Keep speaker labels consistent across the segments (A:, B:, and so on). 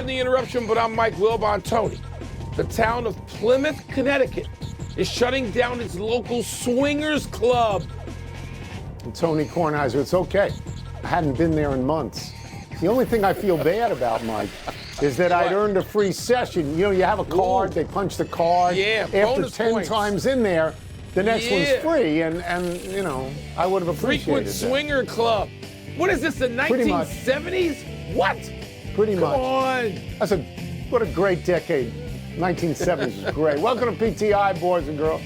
A: Pardon the interruption, but I'm Mike Wilbon. Tony, the town of Plymouth, Connecticut is shutting down its local swingers club.
B: And Tony Kornheiser, it's okay. I hadn't been there in months. The only thing I feel bad about, Mike, is that I'd earned a free session. You know, you have a card, they punch the card.
A: Yeah,
B: after 10
A: points.
B: Times in there, the next one's free, and you know, I would have appreciated
A: Frequent
B: that.
A: Swinger Club. What is this, the 1970s? What?
B: Pretty much.
A: Come on.
B: What a great decade. 1970s was great. Welcome to PTI, boys and girls.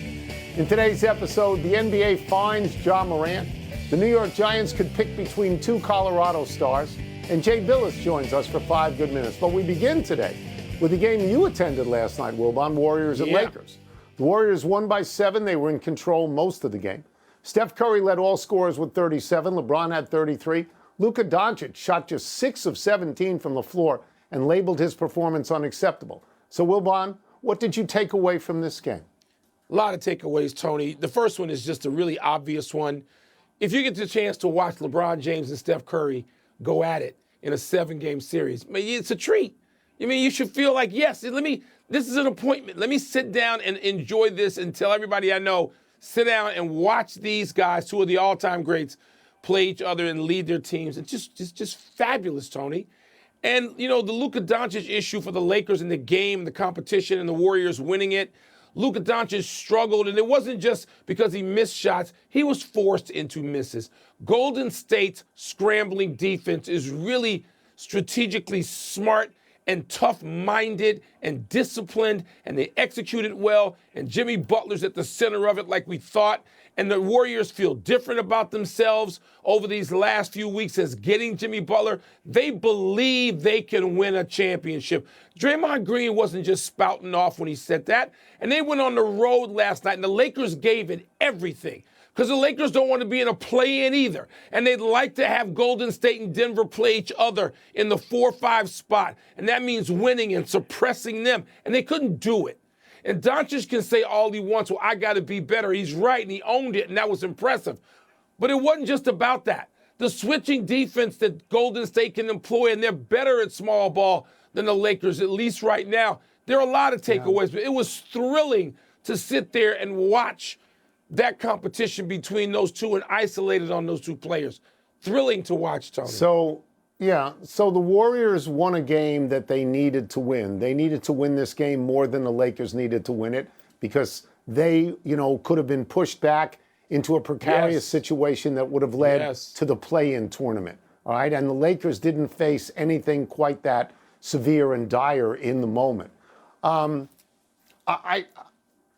B: In today's episode, the NBA finds Ja Morant. The New York Giants could pick between two Colorado stars. And Jay Billis joins us for 5 good minutes. But we begin today with the game you attended last night, Wilbon, Warriors and Lakers. The Warriors won by 7. They were in control most of the game. Steph Curry led all scorers with 37. LeBron had 33. Luka Doncic shot just 6 of 17 from the floor and labeled his performance unacceptable. So, Wilbon, what did you take away from this game?
A: A lot of takeaways, Tony. The first one is just a really obvious one. If you get the chance to watch LeBron James and Steph Curry go at it in a 7-game series, it's a treat. I mean, you should feel like, yes, this is an appointment. Let me sit down and enjoy this and tell everybody I know, sit down and watch these guys, two of the all-time greats, play each other and lead their teams. It's just fabulous, Tony. And, you know, the Luka Doncic issue for the Lakers in the game, the competition, and the Warriors winning it, Luka Doncic struggled, and it wasn't just because he missed shots. He was forced into misses. Golden State's scrambling defense is really strategically smart and tough-minded and disciplined, and they execute it well, and Jimmy Butler's at the center of it like we thought, and the Warriors feel different about themselves over these last few weeks as getting Jimmy Butler. They believe they can win a championship. Draymond Green wasn't just spouting off when he said that, and they went on the road last night, and the Lakers gave it everything. Because the Lakers don't want to be in a play-in either. And they'd like to have Golden State and Denver play each other in the 4-5 spot. And that means winning and suppressing them. And they couldn't do it. And Doncic can say all he wants, well, I got to be better. He's right, and he owned it, and that was impressive. But it wasn't just about that. The switching defense that Golden State can employ, and they're better at small ball than the Lakers, at least right now. There are a lot of takeaways, but it was thrilling to sit there and watch that competition between those two and isolated on those two players. Thrilling to watch, Tony.
B: So the Warriors won a game that they needed to win. They needed to win this game more than the Lakers needed to win it because they, could have been pushed back into a precarious situation that would have led to the play-in tournament. All right, and the Lakers didn't face anything quite that severe and dire in the moment.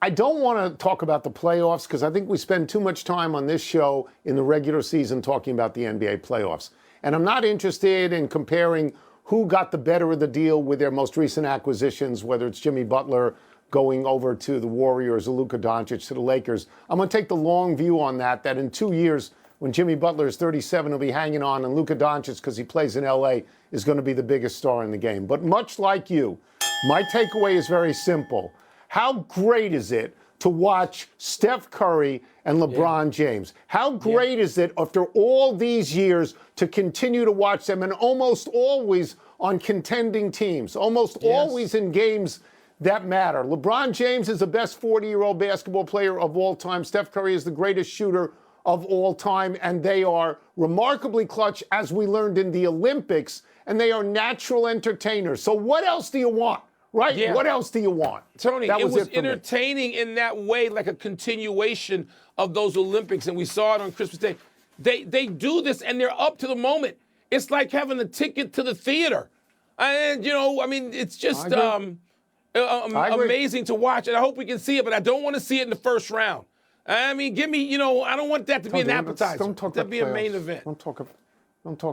B: I don't want to talk about the playoffs because I think we spend too much time on this show in the regular season talking about the NBA playoffs. And I'm not interested in comparing who got the better of the deal with their most recent acquisitions, whether it's Jimmy Butler going over to the Warriors or Luka Doncic to the Lakers. I'm going to take the long view on that in 2 years, when Jimmy Butler is 37, he'll be hanging on, and Luka Doncic, because he plays in L.A., is going to be the biggest star in the game. But much like you, my takeaway is very simple. How great is it to watch Steph Curry and LeBron James? How great is it after all these years to continue to watch them, and almost always on contending teams, almost always in games that matter? LeBron James is the best 40-year-old basketball player of all time. Steph Curry is the greatest shooter of all time, and they are remarkably clutch, as we learned in the Olympics, and they are natural entertainers. So what else do you want? Right? Yeah. What else do you want?
A: Tony, it was entertaining in that way, like a continuation of those Olympics, and we saw it on Christmas Day. They do this, and they're up to the moment. It's like having a ticket to the theater. And, it's just amazing to watch, and I hope we can see it, but I don't want to see it in the first round. I mean, give me, I don't want that to be an appetizer.
B: Don't talk about
A: be a main event.
B: Don't talk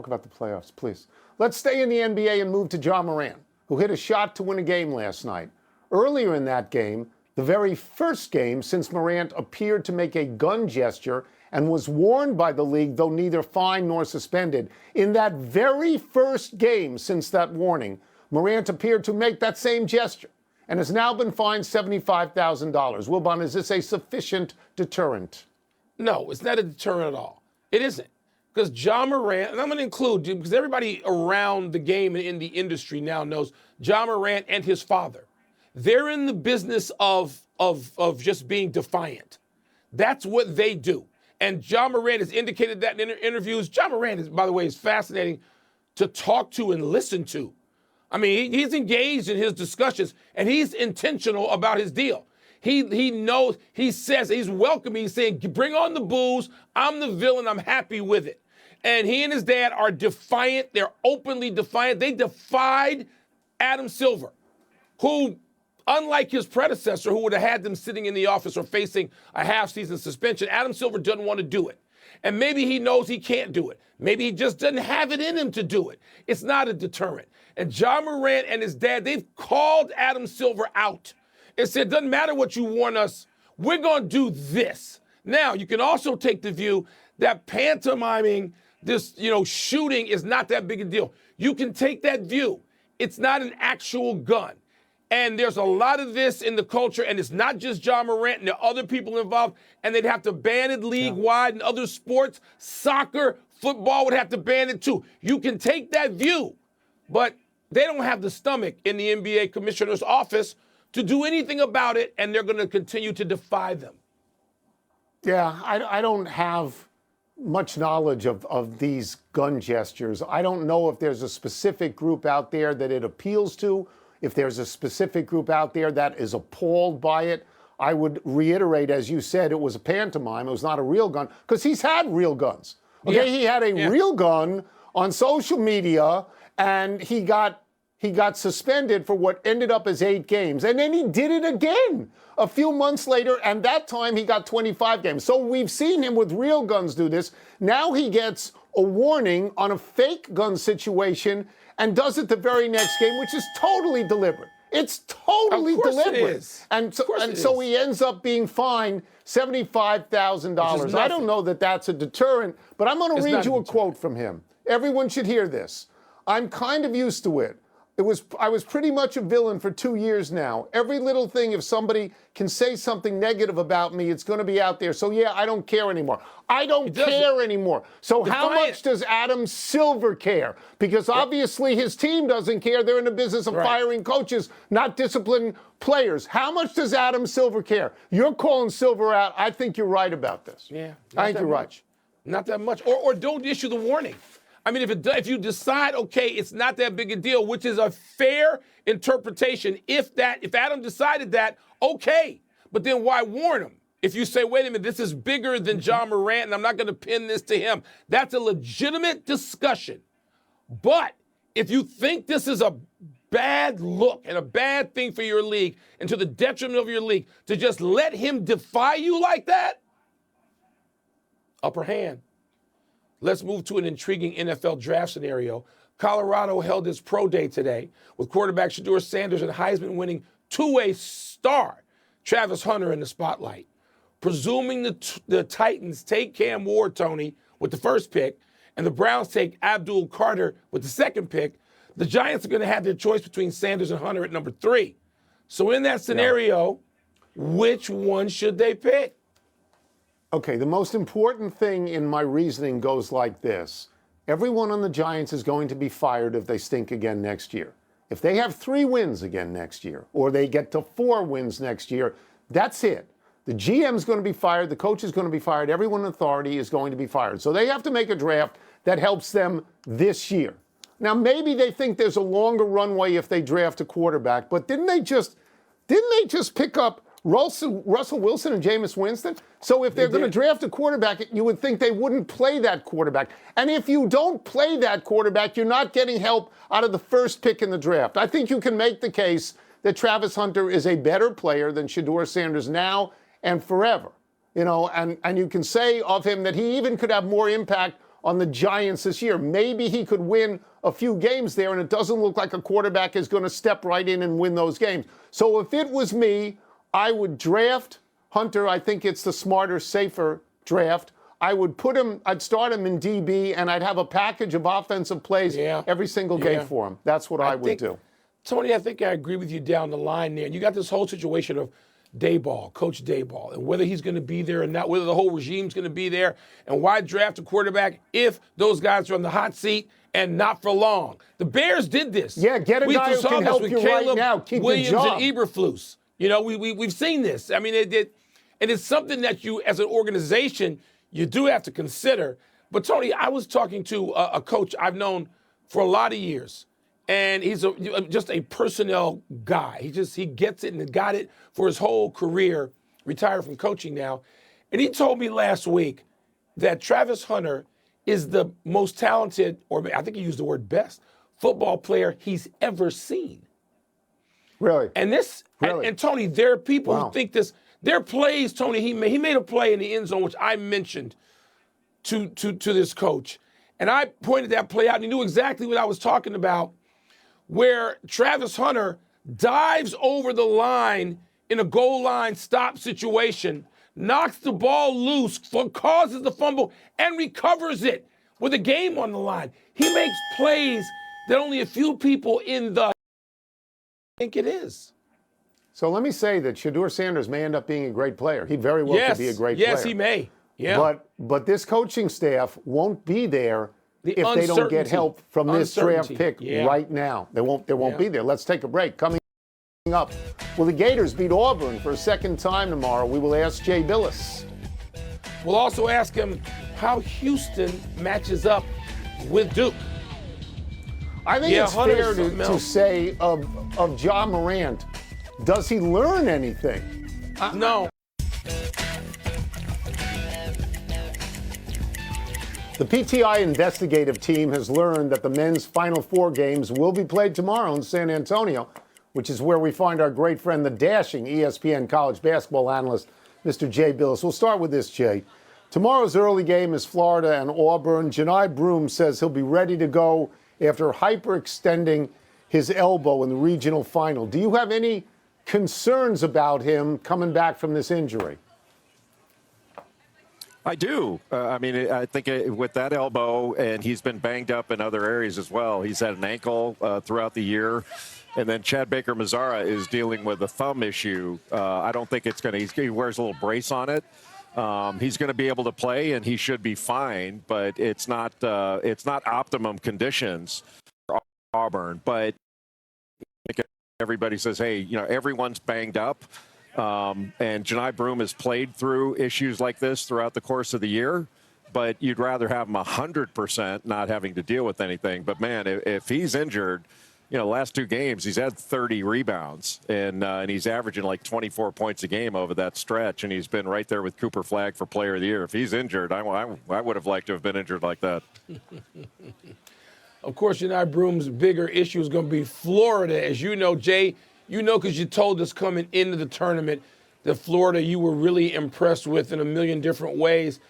B: about the playoffs, please. Let's stay in the NBA and move to Ja Morant, who hit a shot to win a game last night. Earlier in that game, the very first game since Morant appeared to make a gun gesture and was warned by the league, though neither fined nor suspended. In that very first game since that warning, Morant appeared to make that same gesture and has now been fined $75,000. Wilbon, is this a sufficient deterrent?
A: No, it's not a deterrent at all. It isn't. Because John Morant, and I'm going to include, because everybody around the game and in the industry now knows John Morant and his father. They're in the business of just being defiant. That's what they do. And John Morant has indicated that in interviews. John Morant, is, by the way, is fascinating to talk to and listen to. I mean, he's engaged in his discussions, and he's intentional about his deal. He knows, he says, he's welcoming, he's saying, bring on the booze, I'm the villain, I'm happy with it. And he and his dad are defiant, they're openly defiant. They defied Adam Silver, who, unlike his predecessor, who would have had them sitting in the office or facing a half-season suspension, Adam Silver doesn't want to do it. And maybe he knows he can't do it. Maybe he just doesn't have it in him to do it. It's not a deterrent. And John Morant and his dad, they've called Adam Silver out and said, doesn't matter what you warn us, we're going to do this. Now, you can also take the view that pantomiming this, shooting is not that big a deal. You can take that view. It's not an actual gun. And there's a lot of this in the culture, and it's not just John Morant, and there are other people involved, and they'd have to ban it league-wide in other sports. Soccer, football would have to ban it too. You can take that view, but they don't have the stomach in the NBA commissioner's office to do anything about it, and they're going to continue to defy them.
B: Yeah, I don't have much knowledge of these gun gestures. I don't know if there's a specific group out there that it appeals to, if there's a specific group out there that is appalled by it. I would reiterate, as you said, it was a pantomime. It was not a real gun, because he's had real guns. Okay,
A: Yeah.
B: he had a real gun on social media, and he got suspended for what ended up as 8 games. And then he did it again a few months later, and that time he got 25 games. So we've seen him with real guns do this. Now he gets a warning on a fake gun situation and does it the very next game, which is totally deliberate. It's totally deliberate.
A: It is.
B: And so he ends up being fined $75,000. I don't know that that's a deterrent, but I'm going to read you a quote from him. Everyone should hear this. I'm kind of used to it. I was pretty much a villain for 2 years now. Every little thing, if somebody can say something negative about me, it's going to be out there. So yeah, I don't care anymore. I don't care anymore. So how much does Adam Silver care? Because obviously his team doesn't care. They're in the business of firing coaches, not disciplining players. How much does Adam Silver care? You're calling Silver out. I think you're right about this.
A: Yeah.
B: I think you're right.
A: Not that much. Or don't issue the warning. I mean, if you decide, okay, it's not that big a deal, which is a fair interpretation, if Adam decided that, okay, but then why warn him? If you say, wait a minute, this is bigger than John Morant, and I'm not going to pin this to him, that's a legitimate discussion. But if you think this is a bad look and a bad thing for your league and to the detriment of your league, to just let him defy you like that, upper hand. Let's move to an intriguing NFL draft scenario. Colorado held its pro day today with quarterback Shedeur Sanders and Heisman-winning two-way star Travis Hunter in the spotlight. Presuming the Titans take Cam Ward, Tony, with the first pick, and the Browns take Abdul Carter with the second pick, the Giants are going to have their choice between Sanders and Hunter at number 3. So in that scenario, which one should they pick?
B: Okay, the most important thing in my reasoning goes like this. Everyone on the Giants is going to be fired if they stink again next year. If they have 3 wins again next year, or they get to 4 wins next year, that's it. The GM is going to be fired, the coach is going to be fired, everyone in authority is going to be fired. So they have to make a draft that helps them this year. Now, maybe they think there's a longer runway if they draft a quarterback, but didn't they just pick up Russell Wilson and Jameis Winston? So if they're going to draft a quarterback, you would think they wouldn't play that quarterback. And if you don't play that quarterback, you're not getting help out of the first pick in the draft. I think you can make the case that Travis Hunter is a better player than Shedeur Sanders now and forever. And you can say of him that he even could have more impact on the Giants this year. Maybe he could win a few games there, and it doesn't look like a quarterback is going to step right in and win those games. So if it was me, I would draft Hunter. I think it's the smarter, safer draft. I'd start him in DB, and I'd have a package of offensive plays every single game for him. That's what I would do.
A: Tony, I think I agree with you down the line there. And you got this whole situation of Coach Dayball, and whether he's going to be there or not, whether the whole regime's going to be there, and why draft a quarterback if those guys are on the hot seat and not for long. The Bears did this.
B: Yeah, get a guy who can help you right now. Keep
A: Williams
B: your job.
A: and Eberflus. You know, we've seen this. I mean, and it's something that you, as an organization, you do have to consider. But Tony, I was talking to a coach I've known for a lot of years, and he's just a personnel guy. He gets it and got it for his whole career, retired from coaching now. And he told me last week that Travis Hunter is the most talented, or I think he used the word best, football player he's ever seen.
B: Really?
A: And and Tony, there are people who think this. There are plays, Tony, he made a play in the end zone, which I mentioned to this coach. And I pointed that play out, and he knew exactly what I was talking about, where Travis Hunter dives over the line in a goal line stop situation, knocks the ball loose, causes the fumble, and recovers it with a game on the line. He makes plays that only a few people in the think it is.
B: So let me say that Shedeur Sanders may end up being a great player. He very well could be a great player.
A: Yes, he may. Yeah.
B: But this coaching staff won't be there if they don't get help from this draft pick right now. They won't be there. Let's take a break. Coming up, will the Gators beat Auburn for a second time tomorrow? We will ask Jay Billis.
A: We'll also ask him how Houston matches up with Duke.
B: I think it's fair to say of Ja Morant, does he learn anything?
A: No.
B: The PTI investigative team has learned that the men's Final Four games will be played tomorrow in San Antonio, which is where we find our great friend, the dashing ESPN college basketball analyst, Mr. Jay Billis. We'll start with this, Jay. Tomorrow's early game is Florida and Auburn. Janai Broome says he'll be ready to go after hyperextending his elbow in the regional final. Do you have any concerns about him coming back from this injury?
C: I do. I think with that elbow, and he's been banged up in other areas as well. He's had an ankle throughout the year. And then Chad Baker-Mazara is dealing with a thumb issue. I don't think it's going to, he wears a little brace on it. He's going to be able to play, and he should be fine, but it's not optimum conditions for Auburn. But everybody says, hey, you know, everyone's banged up. And Janai Broome has played through issues like this throughout the course of the year, but you'd rather have him 100% not having to deal with anything. But, man, if he's injured, you know, last two games, he's had 30 rebounds, and he's averaging like 24 points a game over that stretch, and he's been right there with Cooper Flagg for Player of the Year. If he's injured, I would have liked to have been injured like that.
A: Of course, Janai Broome's bigger issue is going to be Florida. As you know, Jay, you know, because you told us coming into the tournament that Florida you were really impressed with in a million different ways.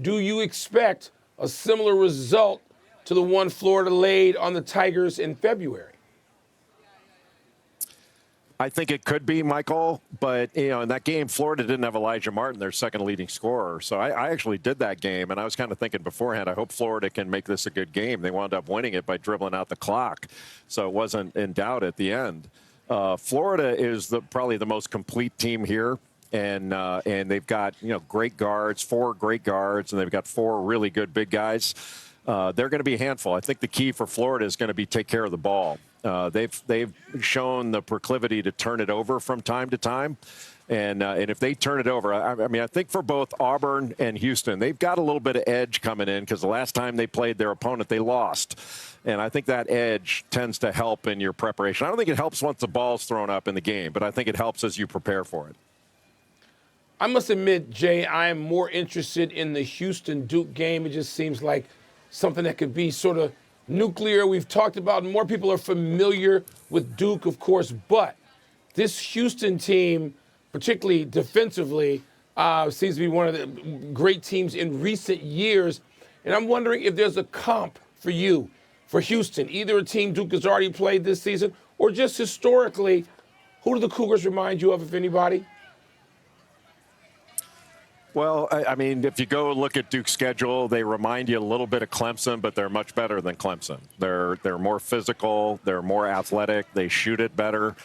A: Do you expect a similar result to the one Florida laid on the Tigers in February?
C: I think it could be, Michael, but, you know, in that game, Florida didn't have Elijah Martin, their second leading scorer. So I actually did that game, and I was kind of thinking beforehand, I hope Florida can make this a good game. They wound up winning it by dribbling out the clock, so it wasn't in doubt at the end. Florida is probably the most complete team here, and they've got, you know, great guards, 4 great guards, and they've got 4 really good big guys. They're going to be a handful. I think the key for Florida is going to be take care of the ball. They've shown the proclivity to turn it over from time to time. And if they turn it over, I think for both Auburn and Houston, they've got a little bit of edge coming in because the last time they played their opponent, they lost. And I think that edge tends to help in your preparation. I don't think it helps once the ball's thrown up in the game, but I think it helps as you prepare for it.
A: I must admit, Jay, I am more interested in the Houston-Duke game. It just seems like something that could be sort of nuclear. We've talked about, more people are familiar with Duke, of course, but this Houston team, particularly defensively, seems to be one of the great teams in recent years. And I'm wondering if there's a comp for you, for Houston, either a team Duke has already played this season or just historically, who do the Cougars remind you of, if anybody?
C: Well, I mean, if you go look at Duke's schedule, they remind you a little bit of Clemson, but they're much better than Clemson. They're more physical. They're more athletic. They shoot it better.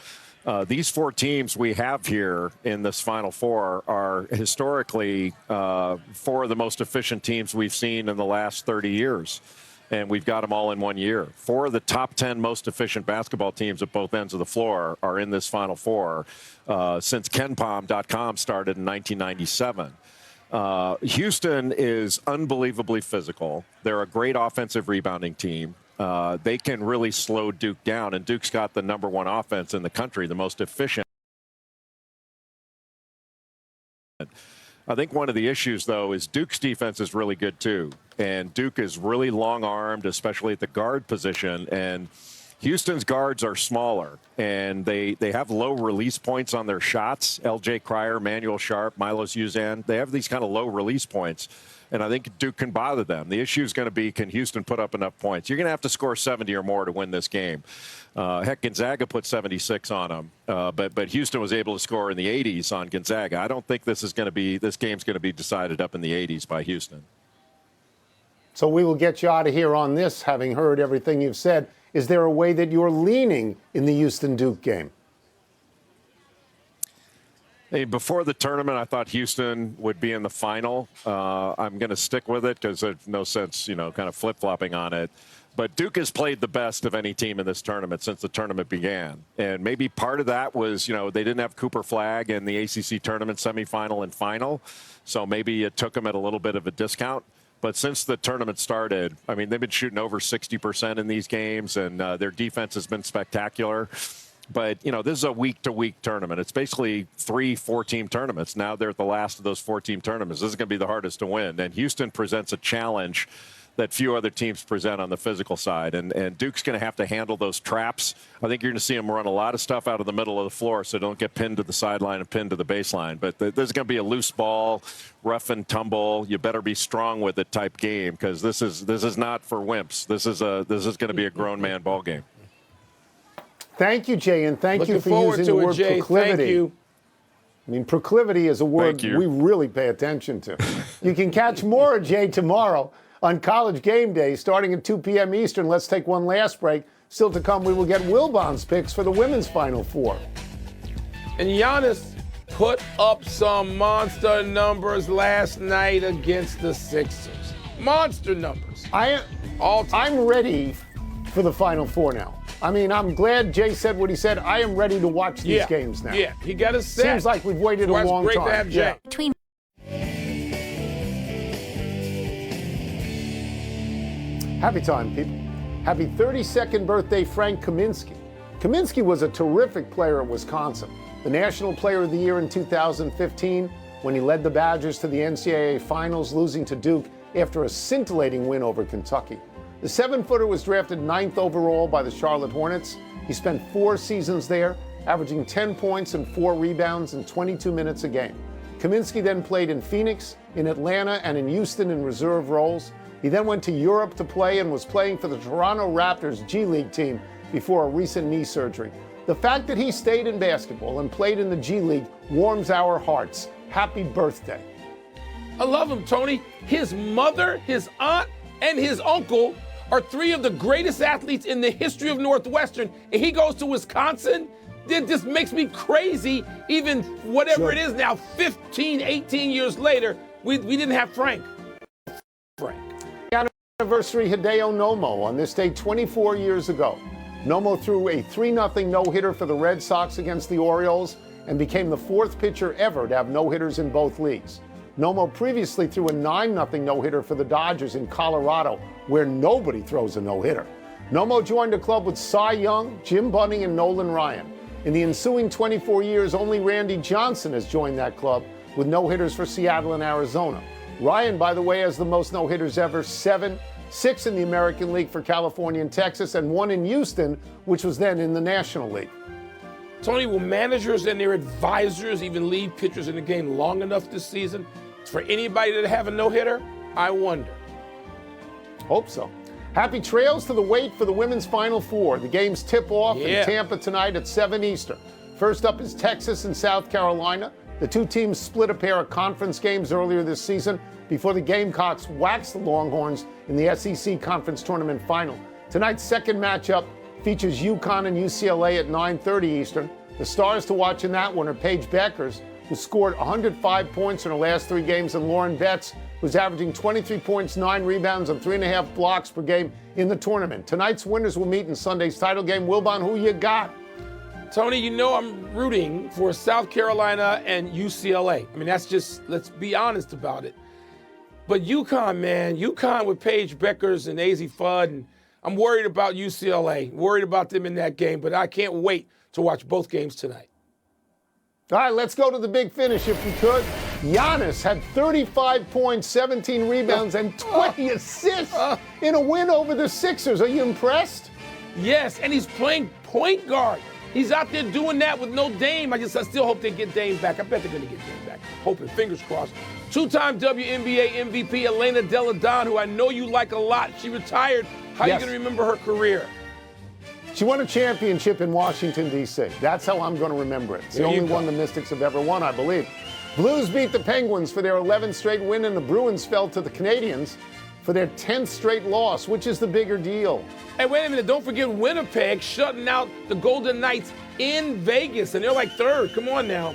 C: These four teams we have here in this Final Four are historically four of the most efficient teams we've seen in the last 30 years. And we've got them all in 1 year. Four of the top 10 most efficient basketball teams at both ends of the floor are in this Final Four since KenPom.com started in 1997. Houston is unbelievably physical. They're a great offensive rebounding team. They can really slow Duke down, and Duke's got the #1 offense in the country, the most efficient. I think one of the issues, though, is Duke's defense is really good, too. And Duke is really long-armed, especially at the guard position. And Houston's guards are smaller, and they have low release points on their shots. L.J. Cryer, Manuel Sharp, Milos Uzan, they have these kind of low release points. And I think Duke can bother them. The issue is going to be, can Houston put up enough points? You're going to have to score 70 or more to win this game. Heck, Gonzaga put 76 on them, but Houston was able to score in the 80s on Gonzaga. I don't think this game's going to be decided up in the 80s by Houston.
B: So we will get you out of here on this, having heard everything you've said. Is there a way that you're leaning in the Houston-Duke game?
C: Hey, before the tournament, I thought Houston would be in the final. I'm going to stick with it because there's no sense, kind of flip-flopping on it. But Duke has played the best of any team in this tournament since the tournament began. And maybe part of that was, they didn't have Cooper Flagg in the ACC tournament semifinal and final. So maybe it took them at a little bit of a discount. But since the tournament started, I mean, they've been shooting over 60% in these games, and their defense has been spectacular. But, this is a week-to-week tournament. It's basically 3 4-team tournaments. Now they're at the last of those 4-team tournaments. This is going to be the hardest to win. And Houston presents a challenge that few other teams present on the physical side. And Duke's going to have to handle those traps. I think you're going to see them run a lot of stuff out of the middle of the floor so they don't get pinned to the sideline and pinned to the baseline. But there's going to be a loose ball, rough and tumble. You better be strong with it type game because this is not for wimps. This is going to be a grown man ball game.
B: Thank you, Jay, and thank you for using the word
A: Jay.
B: proclivity.
A: Thank you.
B: I mean, proclivity is a word we really pay attention to. You can catch more of Jay tomorrow on College Game Day, starting at 2 p.m. Eastern. Let's take one last break. Still to come, we will get Wilbon's picks for the women's Final Four.
A: And Giannis put up some monster numbers last night against the Sixers. Monster numbers.
B: I'm ready for the Final Four now. I mean, I'm glad Jay said what he said. I am ready to watch these games now.
A: Yeah, he got us set.
B: Seems like we've waited a long time.
A: Great to have Jay.
B: Happy time, people. Happy 32nd birthday, Frank Kaminsky. Kaminsky was a terrific player at Wisconsin, the National Player of the Year in 2015 when he led the Badgers to the NCAA Finals, losing to Duke after a scintillating win over Kentucky. The 7-footer was drafted 9th overall by the Charlotte Hornets. He spent 4 seasons there, averaging 10 points and 4 rebounds in 22 minutes a game. Kaminsky then played in Phoenix, in Atlanta, and in Houston in reserve roles. He then went to Europe to play and was playing for the Toronto Raptors G League team before a recent knee surgery. The fact that he stayed in basketball and played in the G League warms our hearts. Happy birthday.
A: I love him, Tony. His mother, his aunt, and his uncle are 3 of the greatest athletes in the history of Northwestern, and he goes to Wisconsin? This makes me crazy, even whatever it is now, 15, 18 years later, we didn't have Frank.
B: Anniversary Hideo Nomo on this day 24 years ago. Nomo threw a 3-0 no-hitter for the Red Sox against the Orioles and became the 4th pitcher ever to have no-hitters in both leagues. Nomo previously threw a 9-0 no-hitter for the Dodgers in Colorado, where nobody throws a no-hitter. Nomo joined a club with Cy Young, Jim Bunning, and Nolan Ryan. In the ensuing 24 years, only Randy Johnson has joined that club with no-hitters for Seattle and Arizona. Ryan, by the way, has the most no-hitters ever, 7, 6 in the American League for California and Texas, and 1 in Houston, which was then in the National League.
A: Tony, will managers and their advisors even leave pitchers in the game long enough this season for anybody to have a no-hitter? I wonder.
B: Hope so. Happy trails to the wait for the women's Final Four. The games tip off in Tampa tonight at 7 Eastern. First up is Texas and South Carolina. The 2 teams split a pair of conference games earlier this season before the Gamecocks waxed the Longhorns in the SEC Conference Tournament Final. Tonight's second matchup features UConn and UCLA at 9:30 Eastern. The stars to watch in that one are Paige Beckers, who scored 105 points in her last 3 games, and Lauren Betts, who's averaging 23 points, 9 rebounds, and 3.5 blocks per game in the tournament. Tonight's winners will meet in Sunday's title game. Wilbon, who you got?
A: Tony, you know I'm rooting for South Carolina and UCLA. I mean, that's just, let's be honest about it. But UConn, man, UConn with Paige Beckers and AZ Fudd, and I'm worried about UCLA, worried about them in that game, but I can't wait to watch both games tonight.
B: All right, let's go to the big finish if we could. Giannis had 35 points, 17 rebounds, and 20 assists in a win over the Sixers. Are you impressed?
A: Yes, and he's playing point guard. He's out there doing that with no Dame. I still hope they get Dame back. I bet they're going to get Dame back. Hoping, fingers crossed. 2-time WNBA MVP Elena Delle Donne, who I know you like a lot. She retired. How are you going to remember her career?
B: She won a championship in Washington, D.C. That's how I'm going to remember it. It's the only one the Mystics have ever won, I believe. Blues beat the Penguins for their 11th straight win, and the Bruins fell to the Canadiens for their 10th straight loss. Which is the bigger deal?
A: Hey, wait a minute. Don't forget Winnipeg shutting out the Golden Knights in Vegas, and they're like third. Come on now.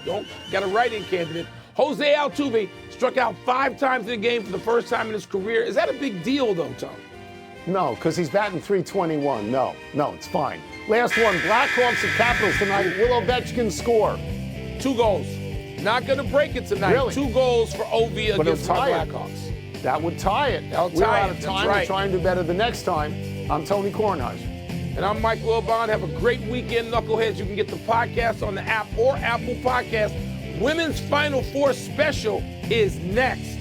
A: Got a write-in candidate. Jose Altuve struck out 5 times in a game for the first time in his career. Is that a big deal, though, Tom?
B: No, because he's batting .321. No, it's fine. Last one, Blackhawks at Capitals tonight. Will Ovechkin score?
A: 2 goals. Not going to break it tonight.
B: Really?
A: 2 goals for Ovi against the
B: Blackhawks.
A: Blackhawks.
B: That would tie it.
A: That'll
B: We're
A: tie
B: out
A: it.
B: of time.
A: That's right.
B: We're trying to do better the next time. I'm Tony Kornheiser.
A: And I'm Mike Wilbon. Have a great weekend, Knuckleheads. You can get the podcast on the app or Apple Podcast. Women's Final Four special is next.